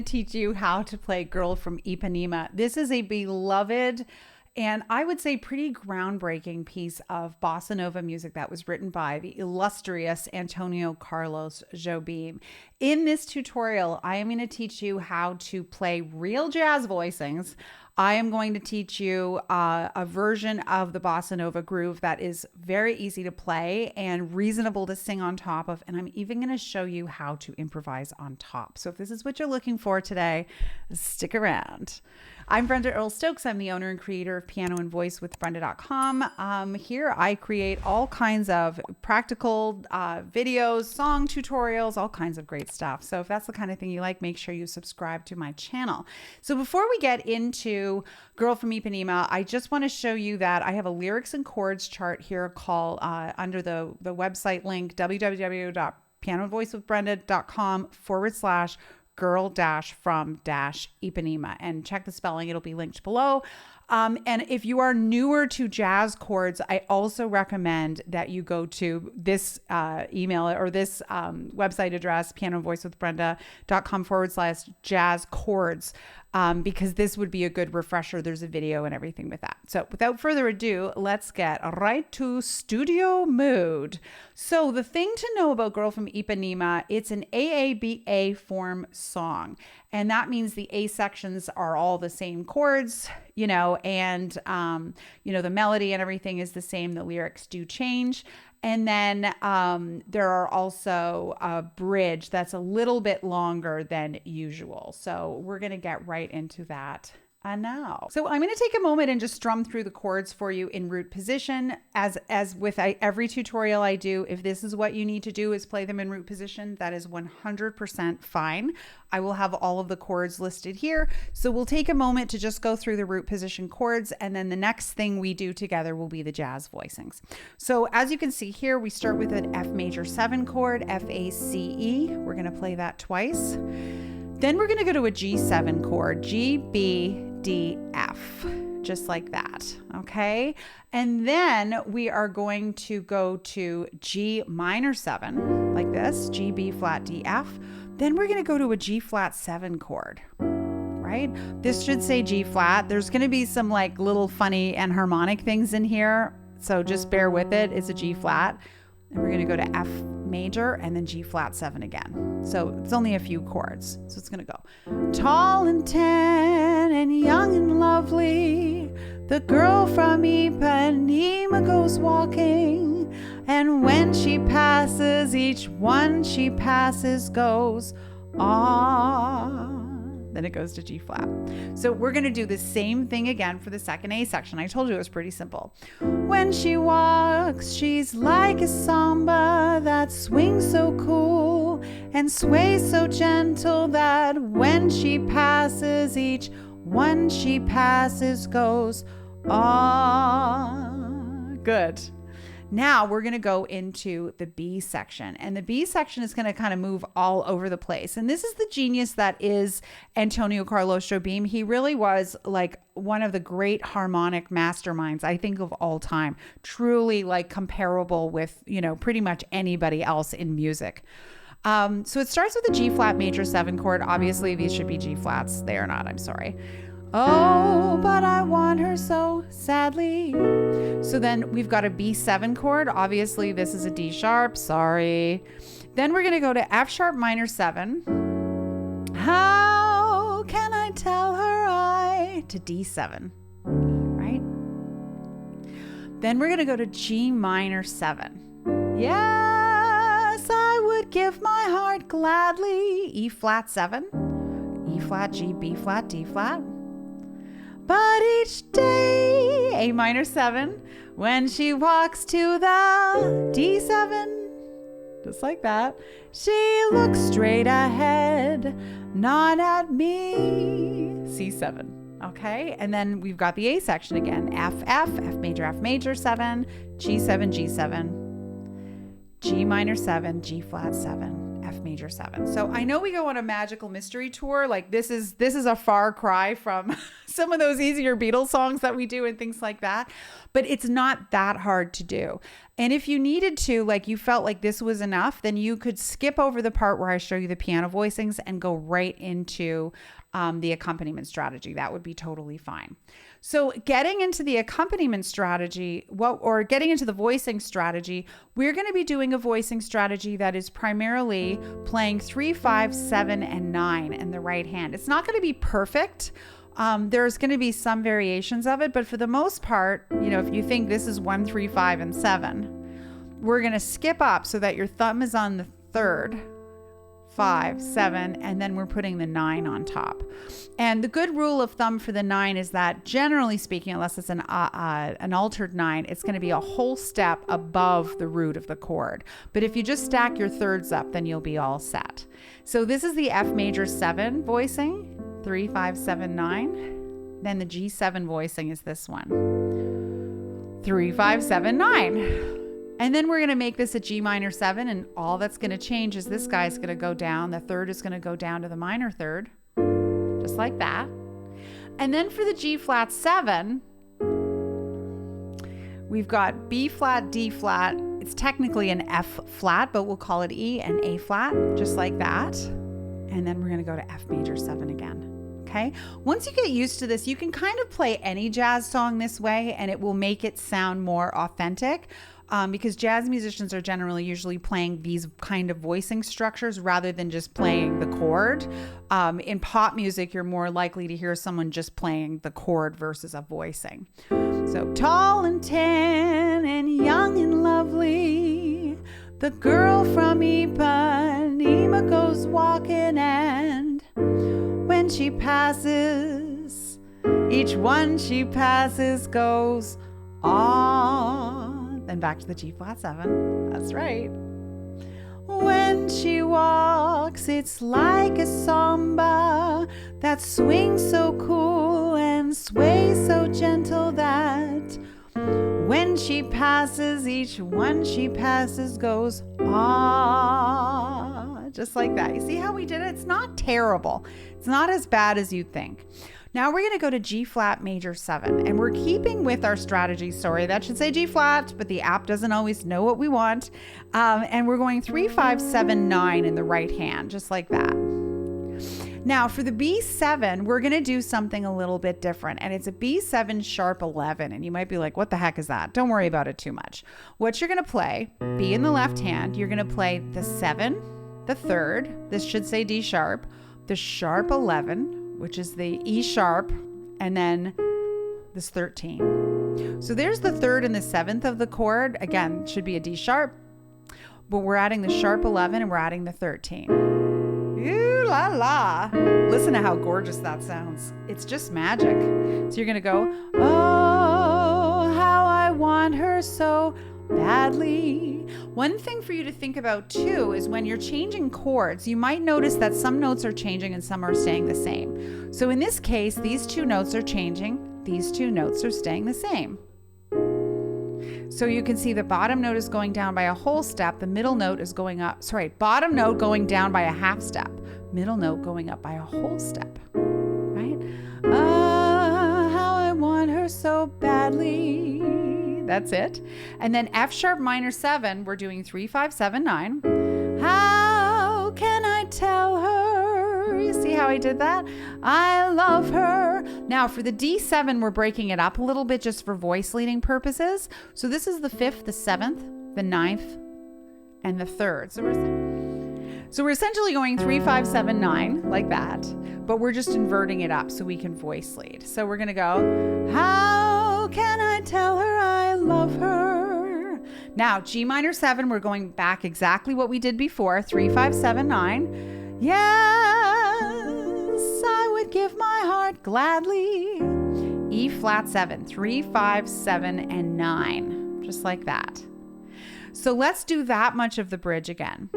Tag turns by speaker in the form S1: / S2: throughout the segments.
S1: teach you how to play Girl from Ipanema. This is a beloved and I would say pretty groundbreaking piece of Bossa Nova music that was written by the illustrious Antonio Carlos Jobim. In this tutorial, I am going to teach you how to play real jazz voicings. I am going to teach you a version of the Bossa Nova groove that is very easy to play and reasonable to sing on top of. And I'm even going to show you how to improvise on top. So if this is what you're looking for today, stick around. I'm Brenda Earl-Stokes. I'm the owner and creator of Piano and Voice with Brenda.com. Here I create all kinds of practical videos, song tutorials, all kinds of great stuff. So if that's the kind of thing you like, make sure you subscribe to my channel. So before we get into Girl from Ipanema, I just want to show you that I have a lyrics and chords chart here called under the website link www.pianoandvoicewithbrenda.com/ girl-from-Ipanema, and check the spelling. It'll be linked below. And if you are newer to jazz chords, I also recommend that you go to this email or this website address, pianoandvoicewithbrenda.com/jazz chords, because this would be a good refresher. There's a video and everything with that. So without further ado, let's get right to studio mode. So the thing to know about Girl from Ipanema, it's an AABA form song. And that means the A sections are all the same chords, and, the melody and everything is the same. The lyrics do change. And then there are also a bridge that's a little bit longer than usual. So we're going to get right into that now. So I'm going to take a moment and just strum through the chords for you in root position. As with every tutorial I do, if this is what you need to do is play them in root position, that is 100% fine. I will have all of the chords listed here. So we'll take a moment to just go through the root position chords, and then the next thing we do together will be the jazz voicings. So as you can see here, we start with an F major 7 chord, F-A-C-E. We're going to play that twice. Then we're going to go to a G7 chord, G, B, D, F, just like that, okay? And then we are going to go to G minor 7, like this, G, B flat, D, F. Then we're going to go to a G flat 7 chord, right? This should say G flat. There's going to be some like little funny and harmonic things in here, so just bear with it. It's a G flat. And we're going to go to F major and then G flat 7 again. So it's only a few chords. So it's going to go tall and tan and young and lovely. The girl from Ipanema goes walking. And when she passes, each one she passes goes on. Then it goes to G flat. So we're going to do the same thing again for the second A section. I told you it was pretty simple. When she walks, she's like a samba that swings so cool and sways so gentle that when she passes, each one she passes goes on. Good. Now we're going to go into the B section, and the B section is going to kind of move all over the place. And this is the genius that is Antonio Carlos Jobim. He really was like one of the great harmonic masterminds, I think, of all time, truly like comparable with, pretty much anybody else in music. So it starts with a G flat major 7 chord. Obviously these should be G flats. They are not, I'm sorry. Oh, but I want her so sadly. So then we've got a B7 chord. Obviously, this is a D sharp. Sorry. Then we're going to go to F sharp minor 7. How can I tell her to D7, right? Then we're going to go to G minor 7. Yes, I would give my heart gladly. E flat 7. E flat, G, B flat, D flat. But each day, A minor 7, when she walks to the D7, just like that, she looks straight ahead, not at me. C7, okay? And then we've got the A section again. F major 7, G7, G7, G minor 7, G flat 7, F major 7. So I know we go on a magical mystery tour. Like this is a far cry from some of those easier Beatles songs that we do and things like that, but it's not that hard to do. And if you needed to, like you felt like this was enough, then you could skip over the part where I show you the piano voicings and go right into the accompaniment strategy. That would be totally fine. So getting into the accompaniment strategy, or getting into the voicing strategy, we're going to be doing a voicing strategy that is primarily playing 3, 5, 7, and 9 in the right hand. It's not going to be perfect. There's going to be some variations of it, but for the most part, if you think this is 1, 3, 5, and 7, we're going to skip up so that your thumb is on the 3rd, 5, 7, and then we're putting the 9 on top. And the good rule of thumb for the 9 is that, generally speaking, unless it's an altered 9, it's going to be a whole step above the root of the chord. But if you just stack your thirds up, then you'll be all set. So this is the F major 7 voicing, 3, 5, 7, 9. Then the G7 voicing is this one, 3, 5, 7, 9. And then we're going to make this a G minor 7, and all that's going to change is this guy's going to go down. The 3rd is going to go down to the minor 3rd, just like that. And then for the G flat 7, we've got B flat, D flat. It's technically an F flat, but we'll call it E and A flat, just like that. And then we're going to go to F major 7 again. Okay. Once you get used to this, you can kind of play any jazz song this way, and it will make it sound more authentic. Because jazz musicians are usually playing these kind of voicing structures rather than just playing the chord. In pop music, you're more likely to hear someone just playing the chord versus a voicing. So tall and tan and young and lovely, the girl from Ipanema goes walking, and when she passes, each one she passes goes on. Then back to the G flat 7. That's right. When she walks, it's like a samba that swings so cool and sways so gentle that when she passes, each one she passes goes ah, just like that. You see how we did it? It's not terrible. It's not as bad as you'd think. Now we're going to go to G flat major 7, and we're keeping with our strategy. Sorry, that should say G flat, but the app doesn't always know what we want. And we're going 3, 5, 7, 9 in the right hand, just like that. Now for the B7, we're going to do something a little bit different, and it's a B7 sharp 11. And you might be like, what the heck is that? Don't worry about it too much. What you're going to play, B in the left hand, you're going to play the 7, the 3rd, this should say D sharp, the sharp 11, which is the E sharp, and then this 13. So there's the 3rd and the 7th of the chord. Again, should be a D sharp, but we're adding the sharp 11 and we're adding the 13. Ooh la la. Listen to how gorgeous that sounds. It's just magic. So you're going to go, oh, how I want her so badly. One thing for you to think about too is when you're changing chords, you might notice that some notes are changing and some are staying the same. So in this case, these 2 notes are changing, these 2 notes are staying the same. So you can see the bottom note is going down by a whole step, the middle note is going up, bottom note going down by a half step, middle note going up by a whole step, right? How I want her so badly. That's it. And then F sharp minor 7, we're doing 3, 5, 7, 9. How can I tell her? You see how I did that? I love her. Now for the D7, we're breaking it up a little bit just for voice leading purposes. So this is the 5th, the 7th, the 9th, and the 3rd. So we're essentially going 3, 5, 7, 9 like that, but we're just inverting it up so we can voice lead. So we're going to go, how can I tell her I love her? Now, G minor 7, we're going back exactly what we did before, 3, 5, 7, 9. Yes, I would give my heart gladly. E flat 7, 3, 5, 7, and 9, just like that. So let's do that much of the bridge again.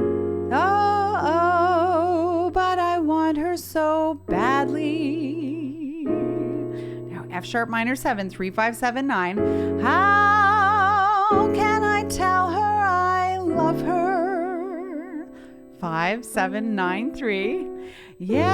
S1: Oh, but I want her so badly. Now F sharp minor 7, 3, 5, 7, 9. How can I tell her I love her? 5, 5793. Yes,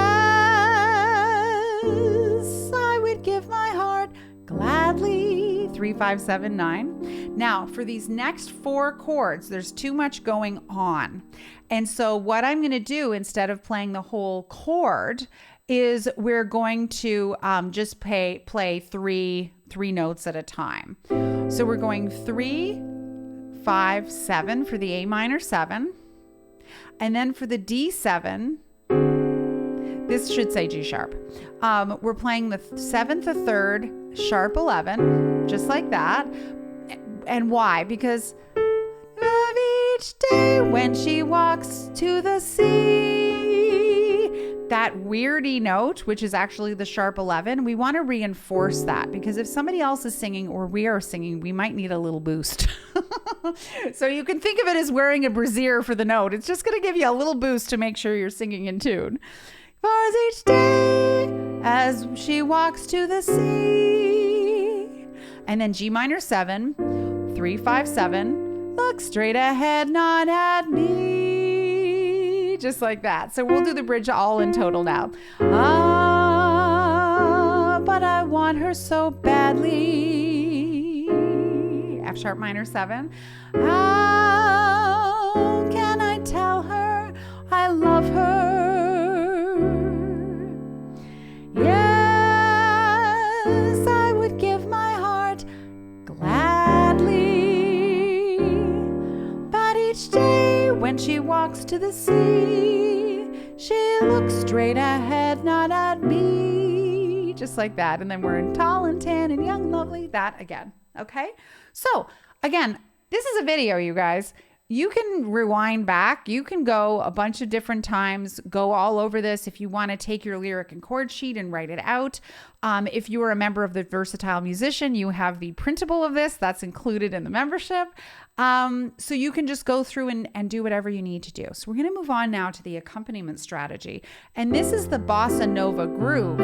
S1: I would give my heart gladly. 3579. Now, for these next 4 chords, there's too much going on. And so what I'm going to do instead of playing the whole chord is we're going to just play three notes at a time. So we're going 3, 5, 7 for the A minor 7. And then for the D7, this should say G sharp. We're playing the 7th, the 3rd, sharp 11, just like that. And why? Because of each day when she walks to the sea, that weirdy note, which is actually the sharp 11, we want to reinforce that, because if somebody else is singing or we are singing, we might need a little boost. So you can think of it as wearing a brassiere for the note. It's just going to give you a little boost to make sure you're singing in tune. As each day as she walks to the sea. And then G minor 7, 3, 5, 7, look straight ahead, not at me. Just like that. So we'll do the bridge all in total now. Ah, but I want her so badly. F sharp minor 7. How can I tell her I love her? Yes, I would give my heart gladly. But each day when she walks to the sea, she looks straight ahead, not at me. Just like that. And then we're in tall and tan and young and lovely. That again. Okay? So again, this is a video, you guys. You can rewind back. You can go a bunch of different times, go all over this if you want to take your lyric and chord sheet and write it out. If you are a member of the Versatile Musician, you have the printable of this. That's included in the membership. So you can just go through and do whatever you need to do. So we're going to move on now to the accompaniment strategy. And this is the Bossa Nova groove.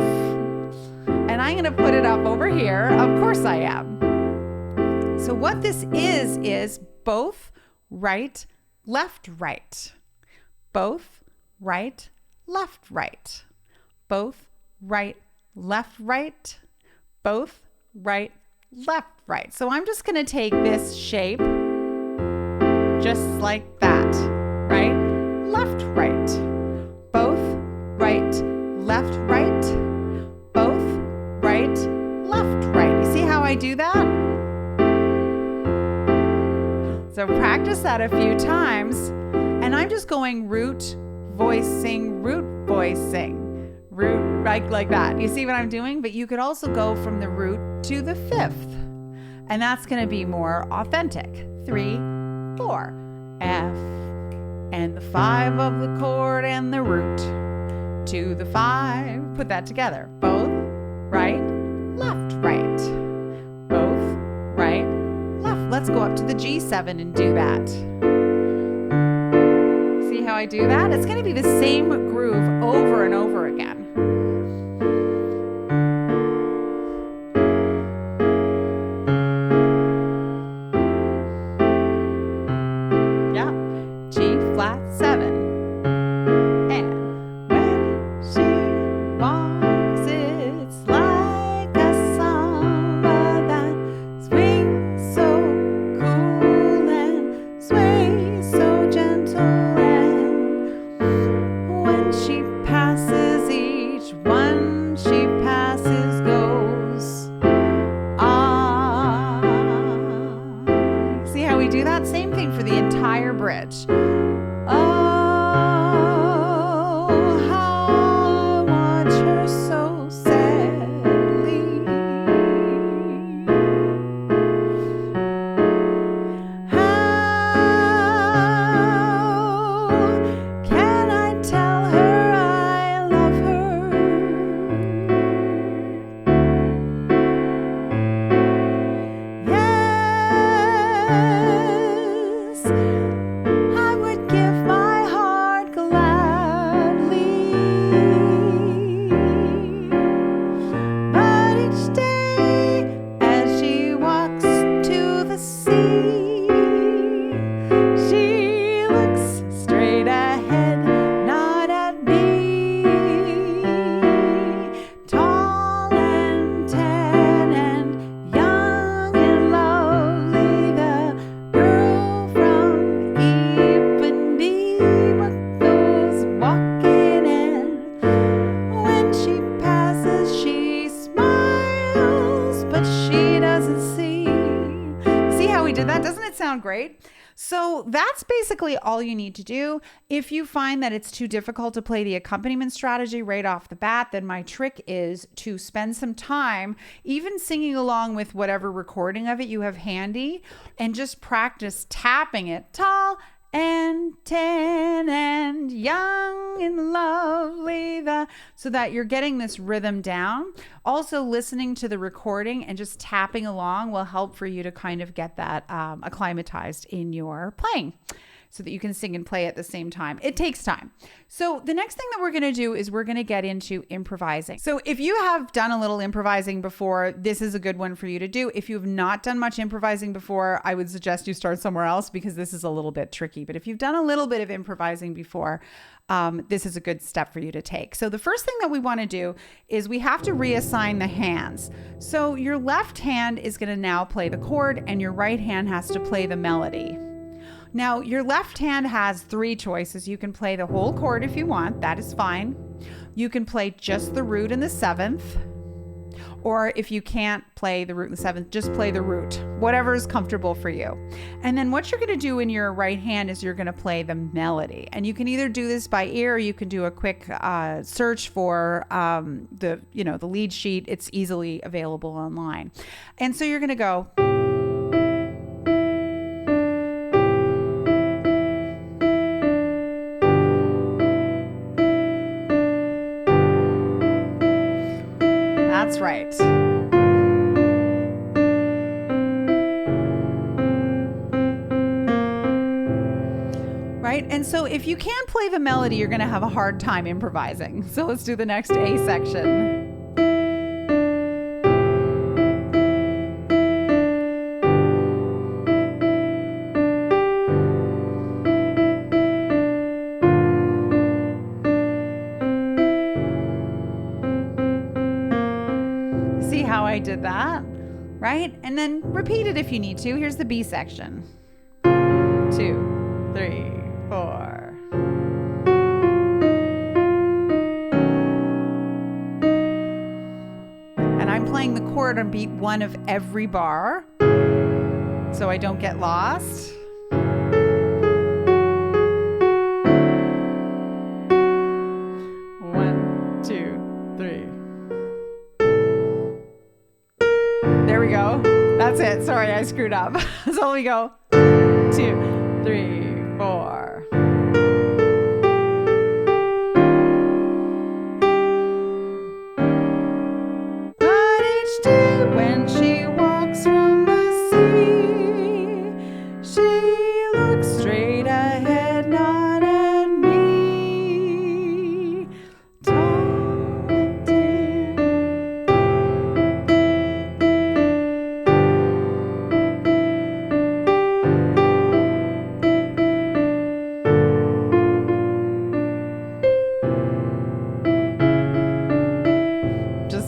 S1: And I'm going to put it up over here. Of course I am. So what this is both right, left, right. Both right, left, right. Both right, left, right. Both right, left, right. So I'm just going to take this shape just like that. Right, left, right. Both right, left, right. Both right, left, right. You see how I do that? So practice that a few times. And I'm just going root, voicing, root, voicing, root, right, like that. You see what I'm doing? But you could also go from the root to the 5th. And that's going to be more authentic. 3, 4, F, and the 5 of the chord and the root to the 5. Put that together. Both right, left, right. Both right, left. Let's go up to the G7 and do that. See how I do that? It's going to be the same groove over and over again. Yeah. G flat 7. And when she walks, it's like a samba that swings so cool and sways so gentle. And when she passes, each one she passes goes. Ah. See how we do that? Same thing for the entire bridge. Oh, how I watch her so sadly. How can I tell her I love her? Yes, I would give my heart Doesn't it sound great? So that's basically all you need to do. If you find that it's too difficult to play the accompaniment strategy right off the bat, then my trick is to spend some time even singing along with whatever recording of it you have handy and just practice tapping it tall and tan and young and lovely, so that you're getting this rhythm down. Also, listening to the recording and just tapping along will help for you to kind of get that acclimatized in your playing, so that you can sing and play at the same time. It takes time. So the next thing that we're going to do is we're going to get into improvising. So if you have done a little improvising before, this is a good one for you to do. If you have not done much improvising before, I would suggest you start somewhere else because this is a little bit tricky. But if you've done a little bit of improvising before, this is a good step for you to take. So the first thing that we want to do is we have to reassign the hands. So your left hand is going to now play the chord and your right hand has to play the melody. Now, your left hand has 3 choices. You can play the whole chord if you want. That is fine. You can play just the root and the 7th. Or if you can't play the root and the 7th, just play the root. Whatever is comfortable for you. And then what you're going to do in your right hand is you're going to play the melody. And you can either do this by ear or you can do a quick search for the lead sheet. It's easily available online. And so you're going to go... That's right. Right? And so if you can't play the melody, you're going to have a hard time improvising. So let's do the next A section. I did that, right? And then repeat it if you need to. Here's the B section. 2, 3, 4. And I'm playing the chord on beat 1 of every bar, so I don't get lost. There we go. That's it. Sorry, I screwed up. So we go 2, 3, 4. But each day when she walks from the sea, she looks straight ahead, not at me. Tall and tan.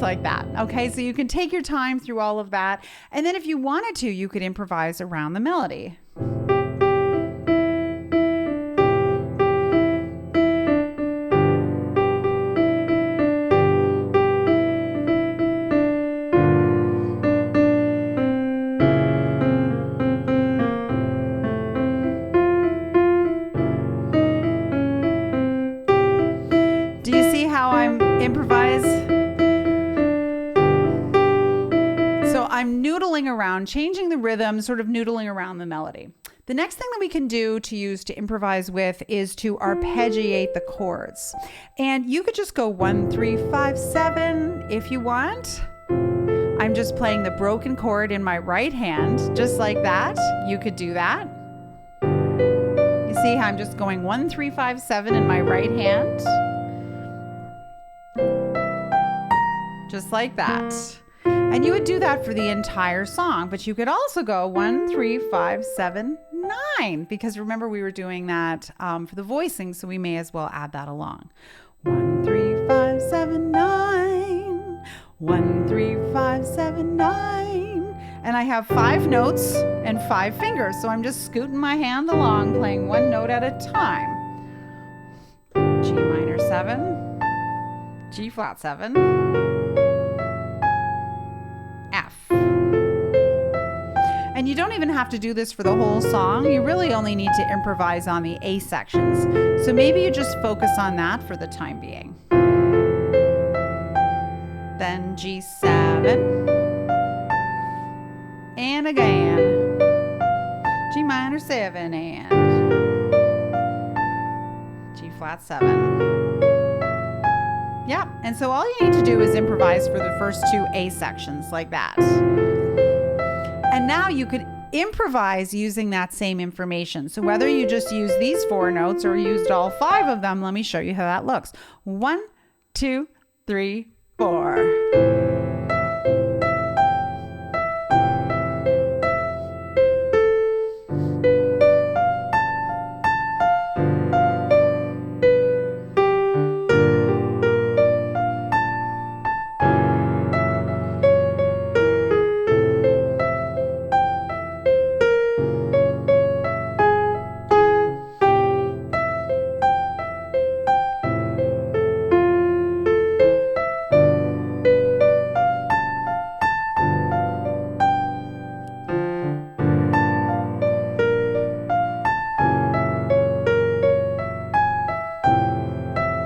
S1: Like that. Okay, so you can take your time through all of that. And then if you wanted to, you could improvise around the melody. Do you see how I'm improvising? I'm noodling around, changing the rhythm, sort of noodling around the melody. The next thing that we can do to use to improvise with is to arpeggiate the chords. And you could just go 1, 3, 5, 7 if you want. I'm just playing the broken chord in my right hand, just like that. You could do that. You see how I'm just going 1, 3, 5, 7 in my right hand. Just like that. And you would do that for the entire song, but you could also go 1, 3, 5, 7, 9, because remember we were doing that for the voicing, so we may as well add that along. 1, 3, 5, 7, 9. 1, 3, 5, 7, 9. And I have 5 notes and 5 fingers, so I'm just scooting my hand along, playing 1 note at a time. G minor 7, G flat 7. And you don't even have to do this for the whole song. You really only need to improvise on the A sections. So maybe you just focus on that for the time being. Then G7. And again. G minor 7 and G flat 7. Yeah, and so all you need to do is improvise for the first two A sections like that. And now you could improvise using that same information. So whether you just use these 4 notes or used all 5 of them, let me show you how that looks. 1, 2, 3, 4.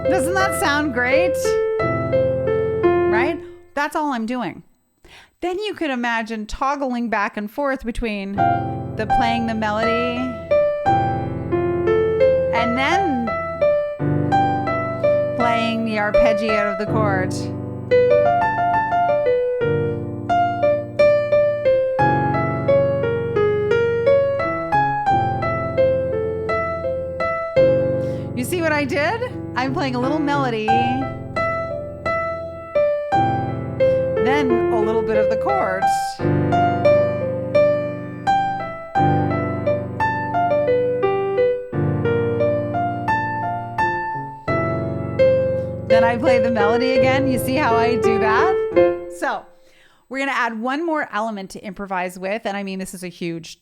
S1: Doesn't that sound great? Right? That's all I'm doing. Then you could imagine toggling back and forth between the playing the melody and then playing the arpeggio of the chord. You see what I did? I'm playing a little melody, then a little bit of the chords. Then I play the melody again. You see how I do that? So we're going to add one more element to improvise with. And I mean, this is a huge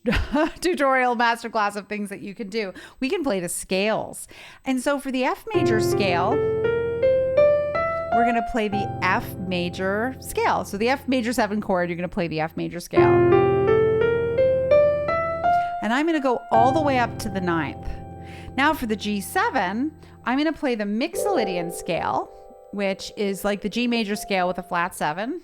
S1: tutorial masterclass of things that you can do. We can play the scales. And so for the F major scale, we're going to play the F major scale. So the F major 7 chord, you're going to play the F major scale. And I'm going to go all the way up to the 9th. Now for the G7, I'm going to play the Mixolydian scale, which is like the G major scale with a flat 7.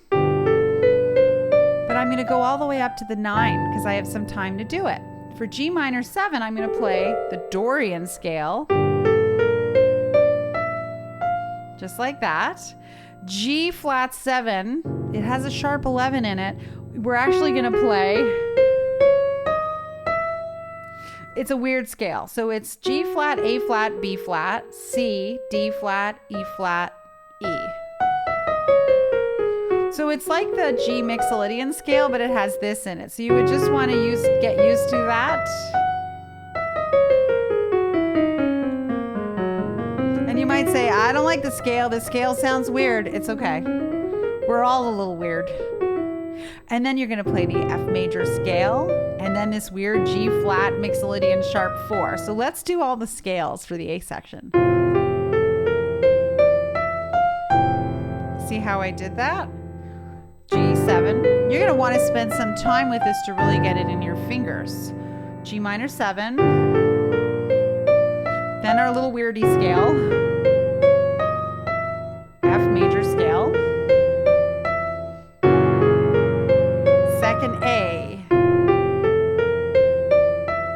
S1: But I'm going to go all the way up to the 9 because I have some time to do it. For G minor 7, I'm going to play the Dorian scale. Just like that. G flat 7, it has a sharp 11 in it. We're actually going to play, it's a weird scale. So it's G flat, A flat, B flat, C, D flat, E flat, E. So it's like the G Mixolydian scale, but it has this in it. So you would just want to get used to that. And you might say, I don't like the scale. The scale sounds weird. It's okay. We're all a little weird. And then you're going to play the F major scale and then this weird G flat Mixolydian sharp 4. So let's do all the scales for the A section. See how I did that? G7. You're going to want to spend some time with this to really get it in your fingers. G minor 7. Then our little weirdy scale. F major scale. Second A.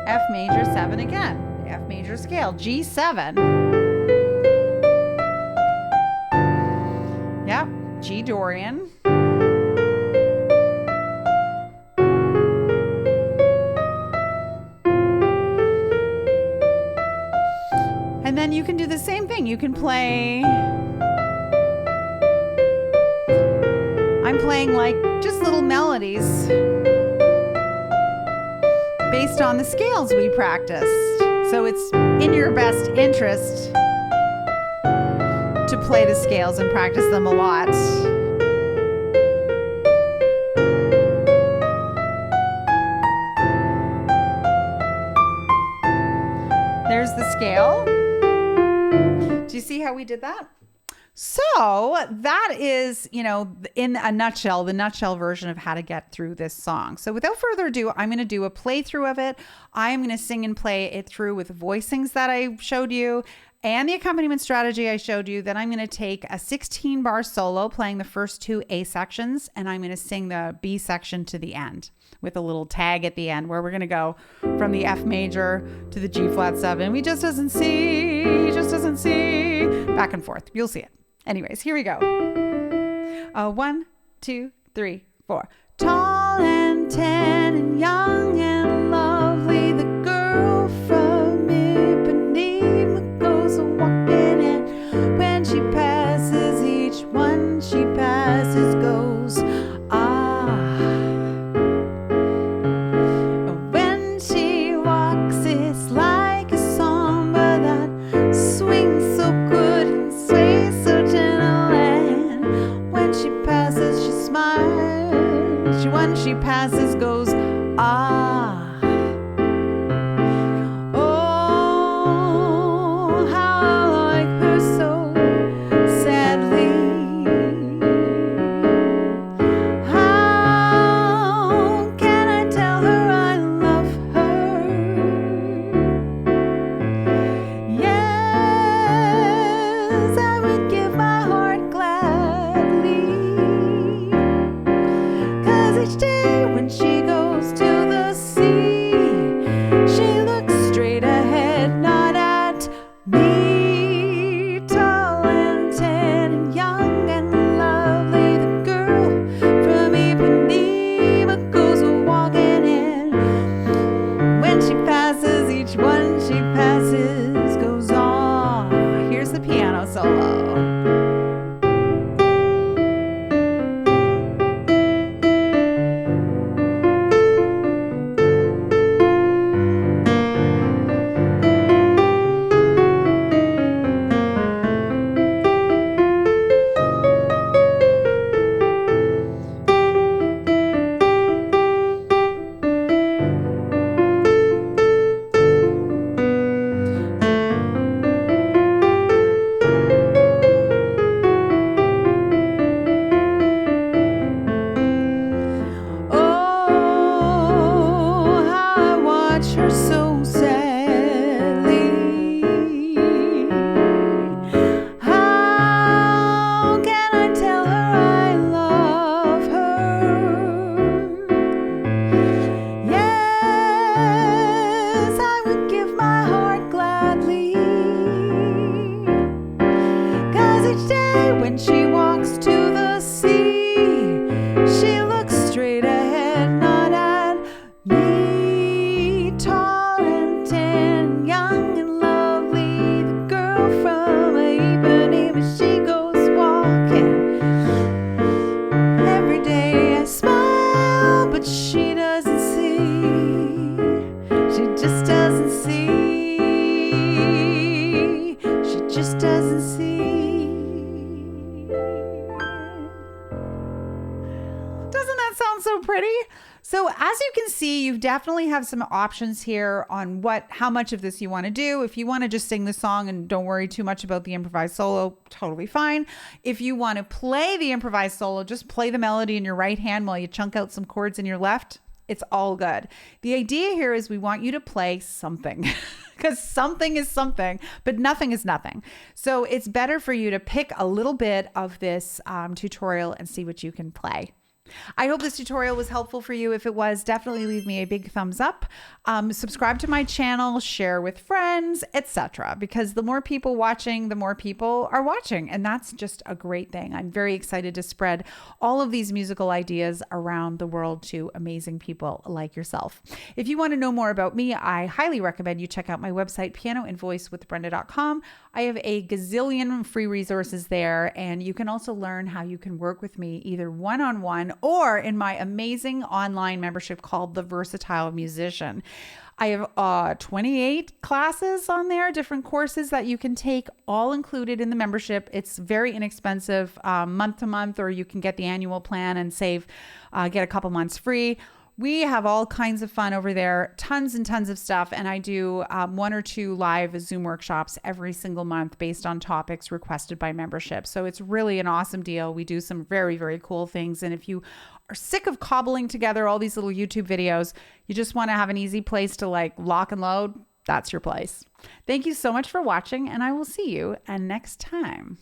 S1: F major 7 again. F major scale. G7. Yep. G Dorian. And then you can do the same thing. You can play, I'm playing like just little melodies based on the scales we practiced. So it's in your best interest to play the scales and practice them a lot. There's the scale. Do you see how we did that? So that is, in a nutshell, the nutshell version of how to get through this song. So without further ado, I'm going to do a playthrough of it. I'm going to sing and play it through with voicings that I showed you and the accompaniment strategy I showed you. Then I'm going to take a 16 bar solo playing the first two A sections, and I'm going to sing the B section to the end with a little tag at the end where we're going to go from the F major to the G flat 7. We just doesn't see, back and forth. You'll see it. Anyways, here we go. 1, 2, 3, 4. Tall and tan and young and lovely, the girl from Ipanema goes walking, and when she passes, each one she passes goes, ah. When she walks, it's like a samba that swings so good and sways so gentle, and when she passes, she smiles. When she passes goes, ah. Oh, how I like her so sadly. How can I tell her I love her? Yes, I would give my heart gladly. Each day when she goes to the sea, she looks straight ahead, not at me. Tall and tan and young and lovely, the girl from Ipanema goes walking in. When she passes, each one she passes goes on. Here's the piano solo. Her so sadly. How can I tell her I love her? Yes, I would give my heart gladly. 'Cause each day when she walks to the sea, she looks straight ahead, not at me. Tall and tan, young and lovely, the girl from Ipanema, she goes walking. Every day I smile, but she doesn't see. She just doesn't see. She just doesn't see. Doesn't that sound so pretty? So as you can see, you definitely have some options here on how much of this you want to do. If you want to just sing the song and don't worry too much about the improvised solo, totally fine. If you want to play the improvised solo, just play the melody in your right hand while you chunk out some chords in your left. It's all good. The idea here is we want you to play something because something is something, but nothing is nothing. So it's better for you to pick a little bit of this tutorial and see what you can play. I hope this tutorial was helpful for you. If it was, definitely leave me a big thumbs up. Subscribe to my channel, share with friends, etc. Because the more people watching, the more people are watching. And that's just a great thing. I'm very excited to spread all of these musical ideas around the world to amazing people like yourself. If you want to know more about me, I highly recommend you check out my website, pianoandvoicewithbrenda.com. I have a gazillion free resources there, and you can also learn how you can work with me either one-on-one or in my amazing online membership called The Versatile Musician. I have 28 classes on there, different courses that you can take, all included in the membership. It's very inexpensive, month to month, or you can get the annual plan and save, get a couple months free. We have all kinds of fun over there, tons and tons of stuff. And I do 1 or 2 live Zoom workshops every single month based on topics requested by membership. So it's really an awesome deal. We do some very, very cool things. And if you are sick of cobbling together all these little YouTube videos, you just want to have an easy place to like lock and load, that's your place. Thank you so much for watching, and I will see you next time.